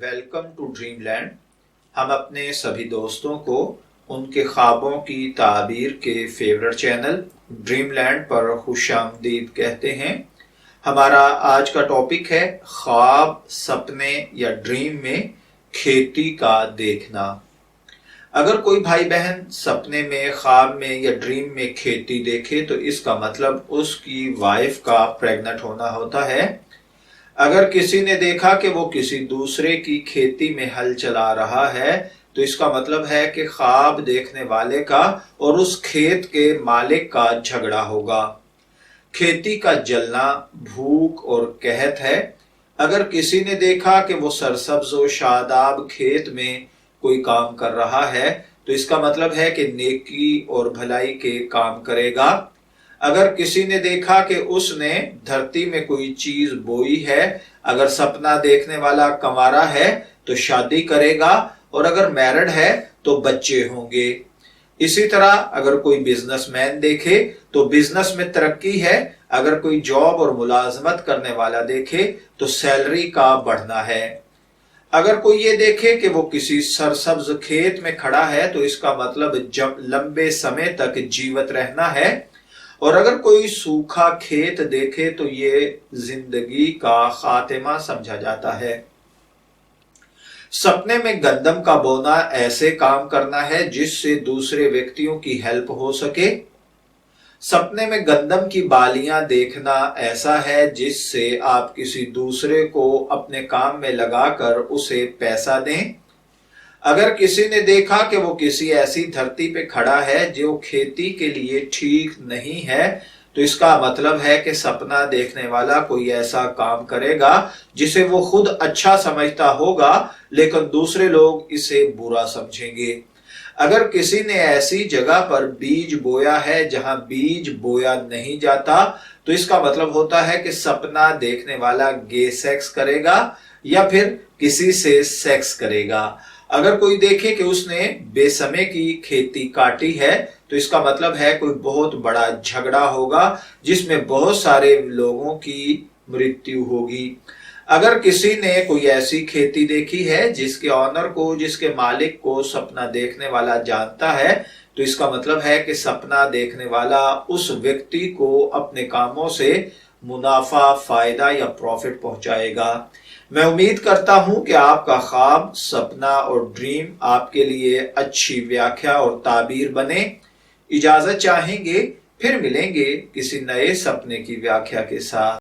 Welcome to dreamland. हम अपने सभी दोस्तों को उनके ख्वाबों की ताबीर के फेवरेट चैनल ड्रीमलैंड पर खुशामदीद कहते हैं। हमारा आज का टॉपिक है ख्वाब, सपने या ड्रीम में खेती का देखना। अगर कोई भाई बहन सपने में, ख्वाब में या ड्रीम में खेती देखे तो इसका मतलब उसकी वाइफ का प्रेग्नेंट होना होता है। अगर किसी ने देखा कि वो किसी दूसरे की खेती में हल चला रहा है तो इसका मतलब है कि ख्वाब देखने वाले का और उस खेत के मालिक का झगड़ा होगा। खेती का जलना भूख और कहत है। अगर किसी ने देखा कि वो सरसब्ज और शादाब खेत में कोई काम कर रहा है तो इसका मतलब है कि नेकी और भलाई के काम करेगा। अगर किसी ने देखा कि उसने धरती में कोई चीज बोई है, अगर सपना देखने वाला कंवारा है तो शादी करेगा और अगर मैरिड है तो बच्चे होंगे। इसी तरह अगर कोई बिजनेसमैन देखे तो बिजनेस में तरक्की है। अगर कोई जॉब और मुलाजमत करने वाला देखे तो सैलरी का बढ़ना है। अगर कोई ये देखे कि वो किसी सरसब्ज खेत में खड़ा है तो इसका मतलब लंबे समय तक जीवित रहना है। और अगर कोई सूखा खेत देखे तो ये जिंदगी का खातिमा समझा जाता है। सपने में गंदम का बोना ऐसे काम करना है जिससे दूसरे व्यक्तियों की हेल्प हो सके। सपने में गंदम की बालियां देखना ऐसा है जिससे आप किसी दूसरे को अपने काम में लगाकर उसे पैसा दें। अगर किसी ने देखा कि वो किसी ऐसी धरती पे खड़ा है जो खेती के लिए ठीक नहीं है तो इसका मतलब है कि सपना देखने वाला कोई ऐसा काम करेगा जिसे वो खुद अच्छा समझता होगा लेकिन दूसरे लोग इसे बुरा समझेंगे। अगर किसी ने ऐसी जगह पर बीज बोया है जहां बीज बोया नहीं जाता तो इसका मतलब होता है कि सपना देखने वाला गे सेक्स करेगा या फिर किसी से सेक्स करेगा। अगर कोई देखे कि उसने बेसमय की खेती काटी है तो इसका मतलब है कोई बहुत बड़ा झगड़ा होगा जिसमें बहुत सारे लोगों की मृत्यु होगी। अगर किसी ने कोई ऐसी खेती देखी है जिसके ऑनर को, जिसके मालिक को सपना देखने वाला जानता है तो इसका मतलब है कि सपना देखने वाला उस व्यक्ति को अपने कामों से मुनाफा, फायदा या प्रॉफिट पहुंचाएगा। मैं उम्मीद करता हूं कि आपका ख्वाब, सपना और ड्रीम आपके लिए अच्छी व्याख्या और ताबीर बने। इजाजत चाहेंगे, फिर मिलेंगे किसी नए सपने की व्याख्या के साथ।